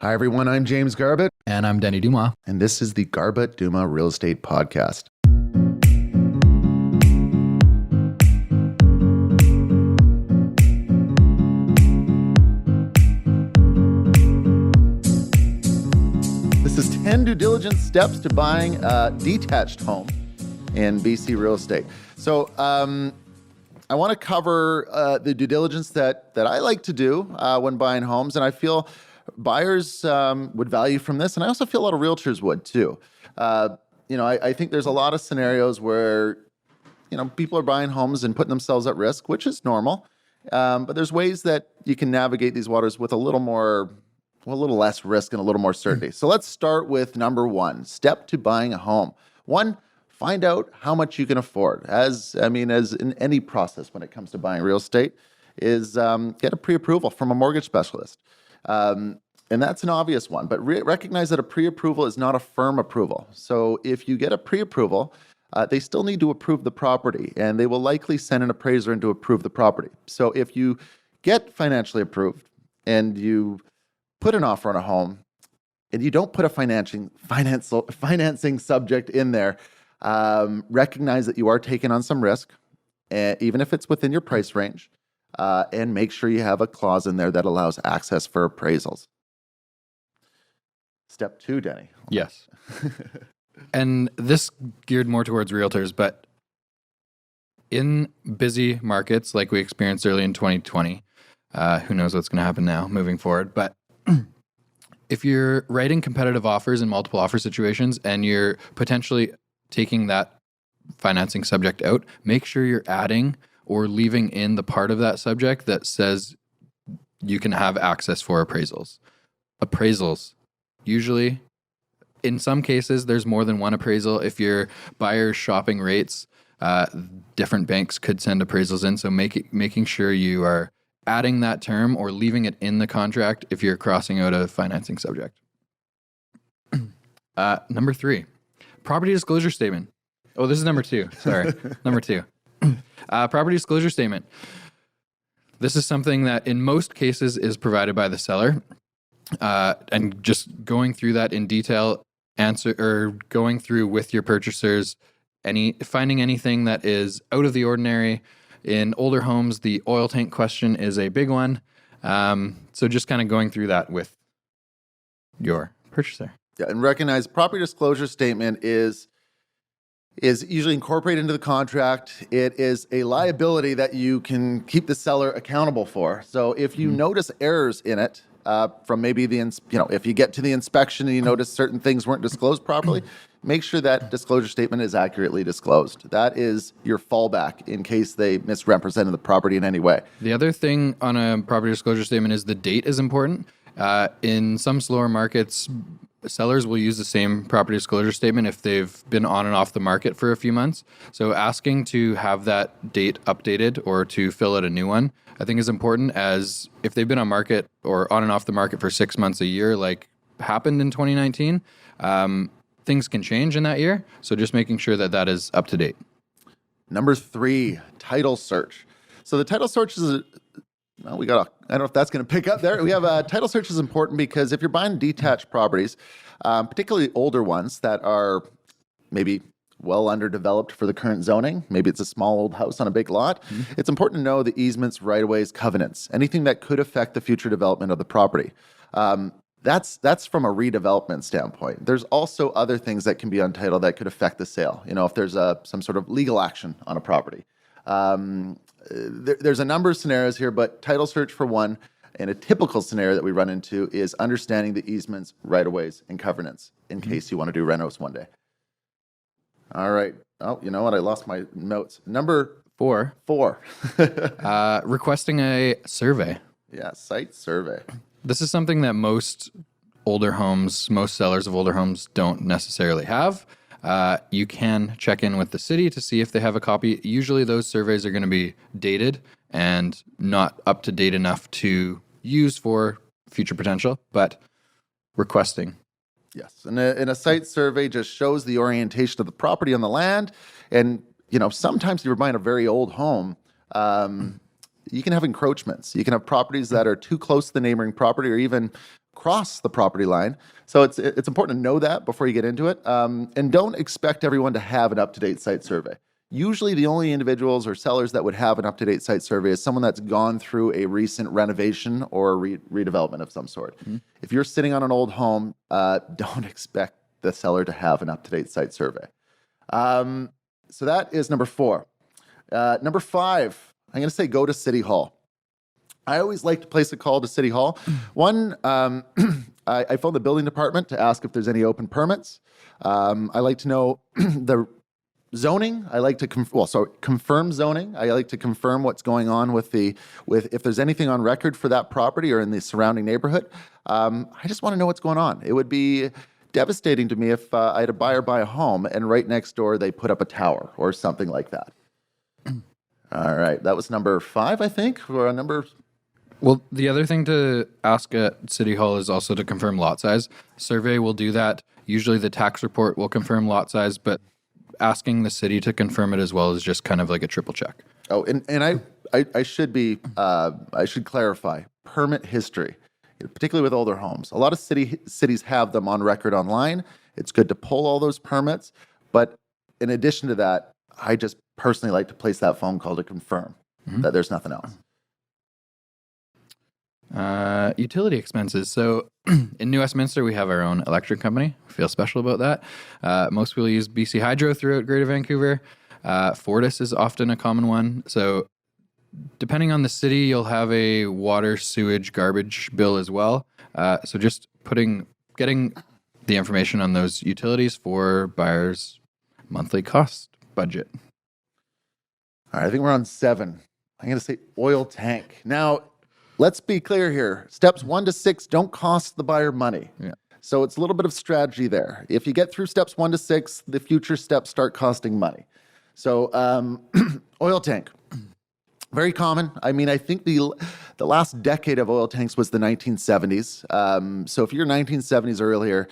Hi, everyone. I'm James Garbutt. And I'm Denny Dumas. And this is the Garbutt Dumas Real Estate Podcast. This is 10 due diligence steps to buying a detached home in BC real estate. So I want to cover the due diligence that I like to do when buying homes, and I feel buyers would value from this, and I also feel a lot of realtors would too. I think there's a lot of scenarios where people are buying homes and putting themselves at risk, which is normal. But there's ways that you can navigate these waters with a little less risk and a little more certainty. So let's start with number one, step to buying a home. One, find out how much you can afford. As in any process when it comes to buying real estate, is get a pre-approval from a mortgage specialist. And that's an obvious one, but recognize that a pre-approval is not a firm approval. So if you get a pre-approval, they still need to approve the property, and they will likely send an appraiser in to approve the property. So if you get financially approved and you put an offer on a home and you don't put a financing subject in there, recognize that you are taking on some risk, even if it's within your price range, and make sure you have a clause in there that allows access for appraisals. Step two, Denny. Yes. And this geared more towards realtors, but in busy markets like we experienced early in 2020, who knows what's going to happen now moving forward, but if you're writing competitive offers in multiple offer situations and you're potentially taking that financing subject out, make sure you're adding or leaving in the part of that subject that says you can have access for appraisals. Appraisals. Usually, in some cases, there's more than one appraisal. If your buyer's shopping rates, different banks could send appraisals in. So making sure you are adding that term or leaving it in the contract if you're crossing out a financing subject. Number three, property disclosure statement. Oh, this is number two. Sorry. Number two. Property disclosure statement. This is something that in most cases is provided by the seller. And just going through that in detail, going through with your purchasers, finding anything that is out of the ordinary. In older homes, the oil tank question is a big one. So just kind of going through that with your purchaser. Yeah, and recognize property disclosure statement is usually incorporated into the contract. It is a liability that you can keep the seller accountable for. So if you notice errors in it, from maybe if you get to the inspection and you notice certain things weren't disclosed properly, make sure that disclosure statement is accurately disclosed. That is your fallback in case they misrepresented the property in any way. The other thing on a property disclosure statement is the date is important. In some slower markets, sellers will use the same property disclosure statement if they've been on and off the market for a few months. So asking to have that date updated or to fill out a new one, I think is important, as if they've been on market or on and off the market for 6 months, a year, like happened in 2019, things can change in that year. So just making sure that that is up to date. Number three, title search. So the title search is I don't know if that's going to pick up there. We have a title search is important because if you're buying detached properties, particularly older ones that are maybe well underdeveloped for the current zoning, maybe it's a small old house on a big lot, it's important to know the easements, right-of-ways, covenants, anything that could affect the future development of the property. That's from a redevelopment standpoint. There's also other things that can be untitled that could affect the sale. If there's some sort of legal action on a property. There's a number of scenarios here, but title search for one, and a typical scenario that we run into is understanding the easements, right-of-ways, and covenants in case you want to do renos one day. All right. Oh, you know what? I lost my notes. Number four. Requesting a survey. Yeah, site survey. This is something that most sellers of older homes don't necessarily have. You can check in with the city to see if they have a copy. Usually those surveys are going to be dated and not up to date enough to use for future potential, but requesting. Yes, and a site survey just shows the orientation of the property on the land. And, sometimes if you're buying a very old home, you can have encroachments. You can have properties that are too close to the neighboring property or even cross the property line. So it's important to know that before you get into it. And don't expect everyone to have an up-to-date site survey. Usually the only individuals or sellers that would have an up-to-date site survey is someone that's gone through a recent renovation or redevelopment of some sort. If you're sitting on an old home, don't expect the seller to have an up-to-date site survey. So that is number 4. Number 5, I'm going to say go to City Hall. I always like to place a call to City Hall. One, I phone the building department to ask if there's any open permits. I like to know the zoning. I like to confirm zoning. I like to confirm what's going on with if there's anything on record for that property or in the surrounding neighborhood. I just want to know what's going on. It would be devastating to me if I had a buyer buy a home and right next door they put up a tower or something like that. All right, that was number 5, I think, or number. Well, the other thing to ask at City Hall is also to confirm lot size. Survey will do that. Usually the tax report will confirm lot size, but asking the city to confirm it as well is just kind of like a triple check. Oh, and I should clarify permit history, particularly with older homes. A lot of cities have them on record online. It's good to pull all those permits, but in addition to that, I just personally like to place that phone call to confirm that there's nothing else. Utility expenses. So in New Westminster, we have our own electric company. We feel special about that. Most people use BC Hydro throughout Greater Vancouver. Fortis is often a common one. So depending on the city, you'll have a water, sewage, garbage bill as well. So just getting the information on those utilities for buyers' monthly cost budget. All right, I think we're on 7. I'm going to say oil tank. Now, let's be clear here. Steps 1 to 6 don't cost the buyer money. Yeah. So it's a little bit of strategy there. If you get through steps 1 to 6, the future steps start costing money. So oil tank, very common. I mean, I think the last decade of oil tanks was the 1970s. So if you're 1970s or earlier,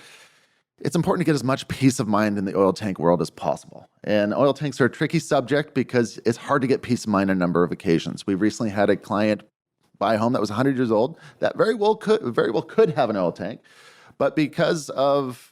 it's important to get as much peace of mind in the oil tank world as possible. And oil tanks are a tricky subject because it's hard to get peace of mind on a number of occasions. We recently had a client buy a home that was 100 years old that very well could have an oil tank, but because of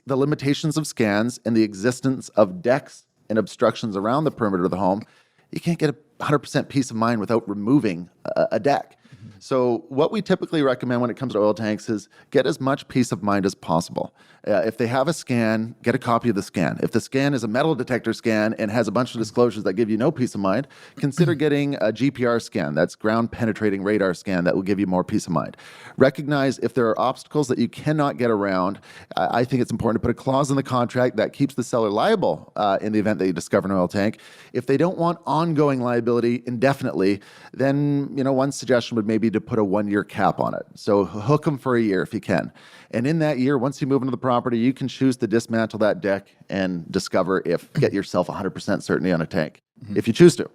the limitations of scans and the existence of decks and obstructions around the perimeter of the home, you can't get 100% peace of mind without removing a deck. So what we typically recommend when it comes to oil tanks is get as much peace of mind as possible. If they have a scan, get a copy of the scan. If the scan is a metal detector scan and has a bunch of disclosures that give you no peace of mind, consider getting a GPR scan, that's ground penetrating radar scan, that will give you more peace of mind. Recognize if there are obstacles that you cannot get around. I think it's important to put a clause in the contract that keeps the seller liable in the event that you discover an oil tank. If they don't want ongoing liability indefinitely, then one suggestion would maybe to put a 1-year cap on it. So hook them for a year if you can. And in that year, once you move into the property, you can choose to dismantle that deck and get yourself 100% certainty on a tank, if you choose to.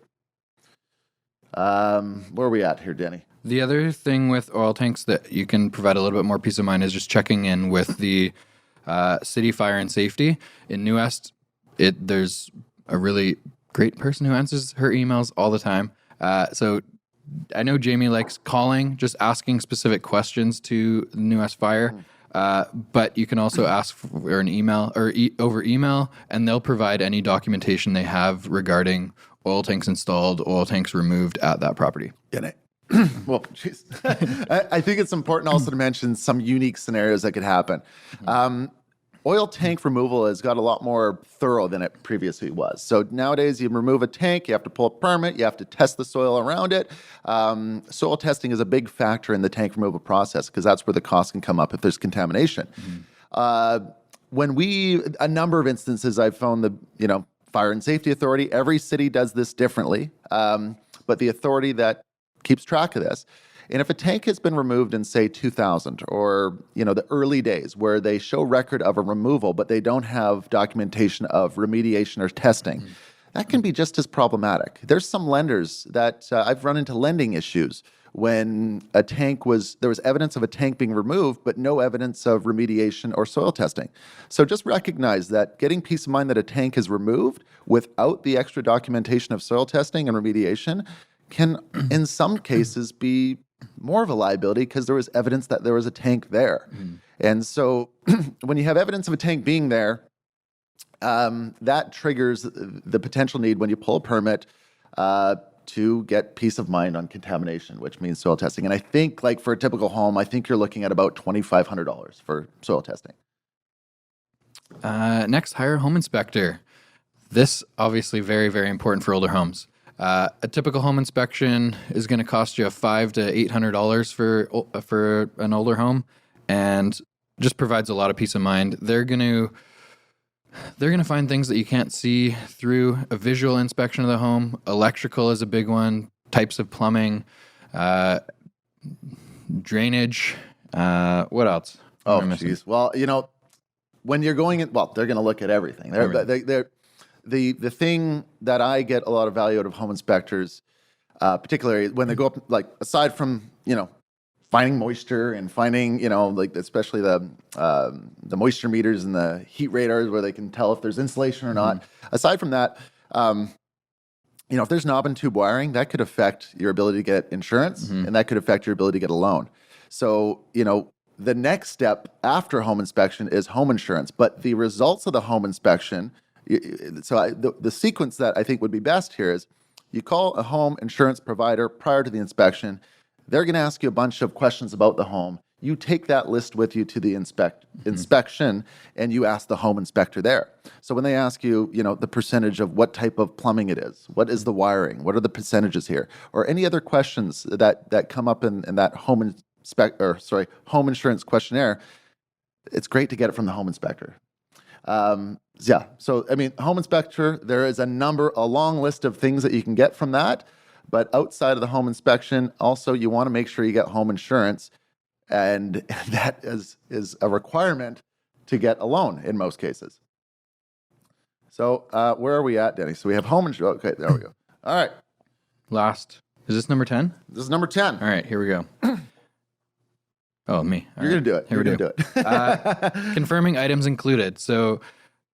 Where are we at here, Denny? The other thing with oil tanks that you can provide a little bit more peace of mind is just checking in with the city fire and safety. In New West, there's a really great person who answers her emails all the time. So I know Jamie likes calling, just asking specific questions to New West Fire, but you can also ask for an email or over email, and they'll provide any documentation they have regarding oil tanks installed, oil tanks removed at that property. Well, geez. I think it's important also to mention some unique scenarios that could happen. Oil tank removal has got a lot more thorough than it previously was. So nowadays, you remove a tank, you have to pull a permit, you have to test the soil around it. Soil testing is a big factor in the tank removal process because that's where the cost can come up if there's contamination. A number of instances I've found the Fire and Safety Authority, every city does this differently, but the authority that keeps track of this. And if a tank has been removed in, say, 2000 or, the early days where they show record of a removal, but they don't have documentation of remediation or testing, that can be just as problematic. There's some lenders that I've run into lending issues when there was evidence of a tank being removed, but no evidence of remediation or soil testing. So just recognize that getting peace of mind that a tank is removed without the extra documentation of soil testing and remediation can, in some cases, be more of a liability because there was evidence that there was a tank there. And so when you have evidence of a tank being there, that triggers the potential need when you pull a permit to get peace of mind on contamination, which means soil testing. And I think, like for a typical home, I think you're looking at about $2,500 for soil testing. Next, hire a home inspector. This obviously very, very important for older homes. A typical home inspection is going to cost you $500 to $800 for an older home, and just provides a lot of peace of mind. They're going to find things that you can't see through a visual inspection of the home. Electrical is a big one. Types of plumbing, drainage. What else? Oh, geez. Well, when you're going in, well, they're going to look at everything. The thing that I get a lot of value out of home inspectors, particularly when they go up, like aside from finding moisture and finding like especially the moisture meters and the heat radars where they can tell if there's insulation or not. Aside from that, if there's knob and tube wiring, that could affect your ability to get insurance, and that could affect your ability to get a loan. So the next step after home inspection is home insurance, but the results of the home inspection. So the sequence that I think would be best here is you call a home insurance provider prior to the inspection. They're going to ask you a bunch of questions about the home. You take that list with you to the inspection, and you ask the home inspector there. So when they ask you, the percentage of what type of plumbing it is, what is the wiring, what are the percentages here, or any other questions that come up in that home insurance questionnaire, it's great to get it from the home inspector. So home inspector, there is a long list of things that you can get from that. But outside of the home inspection, also you want to make sure you get home insurance, and that is a requirement to get a loan in most cases. So where are we at, Denny? So we have home insurance. Okay, there we go. All right. Last. Is this number 10? This is number 10. All right, here we go. Oh, me. You're going to do it. You're going to do it. Confirming items included. So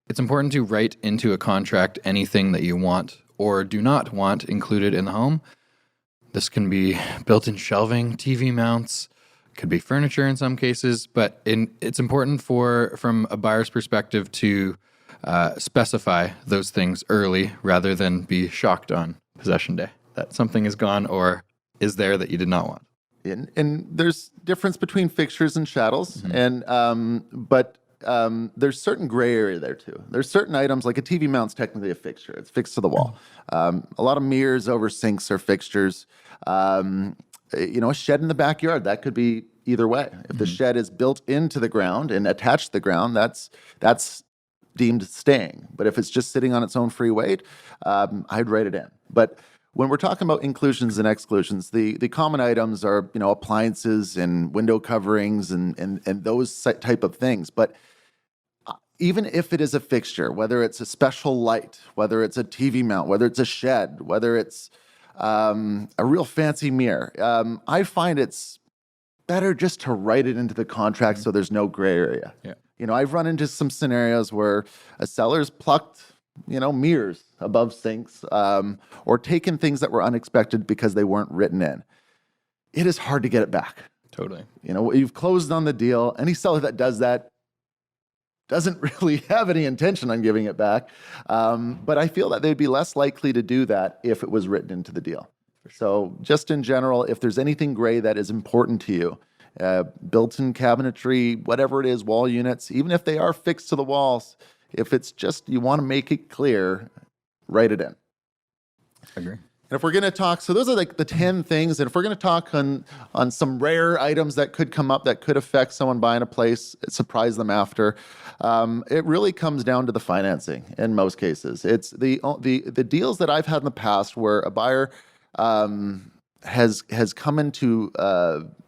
it's important to write into a contract anything that you want or do not want included in the home. This can be built-in shelving, TV mounts, could be furniture in some cases, but it's important from a buyer's perspective to specify those things early rather than be shocked on possession day that something is gone or is there that you did not want. And there's difference between fixtures and chattels, but there's certain gray area there too. There's certain items, like a TV mount's technically a fixture. It's fixed to the wall. A lot of mirrors over sinks are fixtures. A shed in the backyard, that could be either way. If the shed is built into the ground and attached to the ground, that's deemed staying. But if it's just sitting on its own free weight, I'd write it in. But when we're talking about inclusions and exclusions, the common items are appliances and window coverings and those type of things. But even if it is a fixture, whether it's a special light, whether it's a TV mount, whether it's a shed, whether it's a real fancy mirror, I find it's better just to write it into the contract so there's no gray area. Yeah. I've run into some scenarios where a seller's plucked mirrors above sinks, or taken things that were unexpected because they weren't written in. It is hard to get it back. Totally. You've closed on the deal. Any seller that does that doesn't really have any intention on giving it back. But I feel that they'd be less likely to do that if it was written into the deal. So just in general, if there's anything gray that is important to you, built-in cabinetry, whatever it is, wall units, even if they are fixed to the walls, if it's just you want to make it clear, write it in. I agree. And if we're going to talk, so those are like the 10 things. And if we're going to talk on some rare items that could come up that could affect someone buying a place, surprise them after, it really comes down to the financing in most cases. It's the deals that I've had in the past where a buyer has come into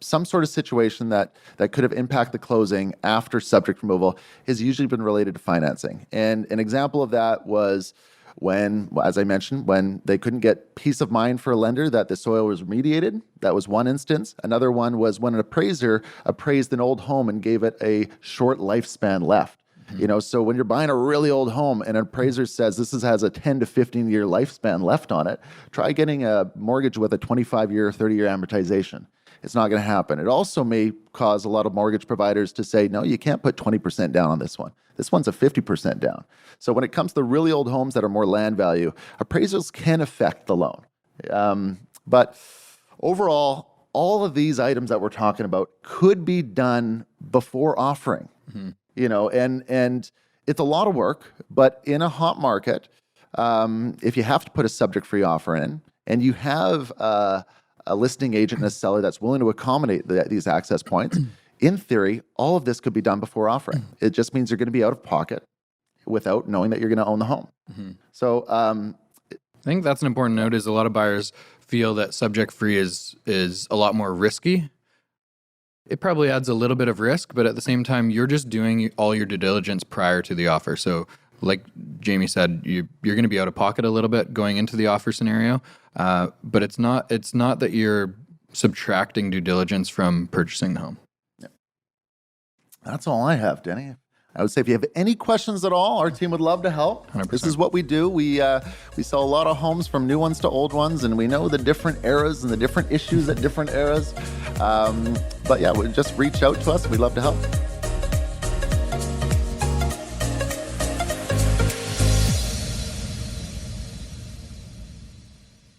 some sort of situation that could have impacted the closing after subject removal has usually been related to financing. And an example of that was when, as I mentioned, when they couldn't get peace of mind for a lender that the soil was remediated. That was one instance. Another one was when an appraiser appraised an old home and gave it a short lifespan left. So when you're buying a really old home and an appraiser says this has a 10 to 15 year lifespan left on it, try getting a mortgage with a 25-year, 30-year amortization. it's not going to happen. It also may cause a lot of mortgage providers to say, no, you can't put 20% down on this one. This one's a 50% down. So when it comes to really old homes that are more land value, appraisals can affect the loan. But overall, all of these items that we're talking about could be done before offering, and it's a lot of work, but in a hot market, if you have to put a subject-free offer in and you have a listing agent and a seller that's willing to accommodate these access points, in theory, all of this could be done before offering. It just means you're going to be out of pocket without knowing that you're going to own the home. So I think that's an important note, is a lot of buyers feel that subject-free is a lot more risky. It probably adds a little bit of risk, but at the same time, you're just doing all your due diligence prior to the offer. So like Jamie said, you're going to be out of pocket a little bit going into the offer scenario, but it's not that you're subtracting due diligence from purchasing the home. Yeah. That's all I have, Denny. I would say if you have any questions at all, our team would love to help. 100%. This is what we do. We sell a lot of homes, from new ones to old ones, and we know the different eras and the different issues at different eras. But yeah, just reach out to us. We'd love to help.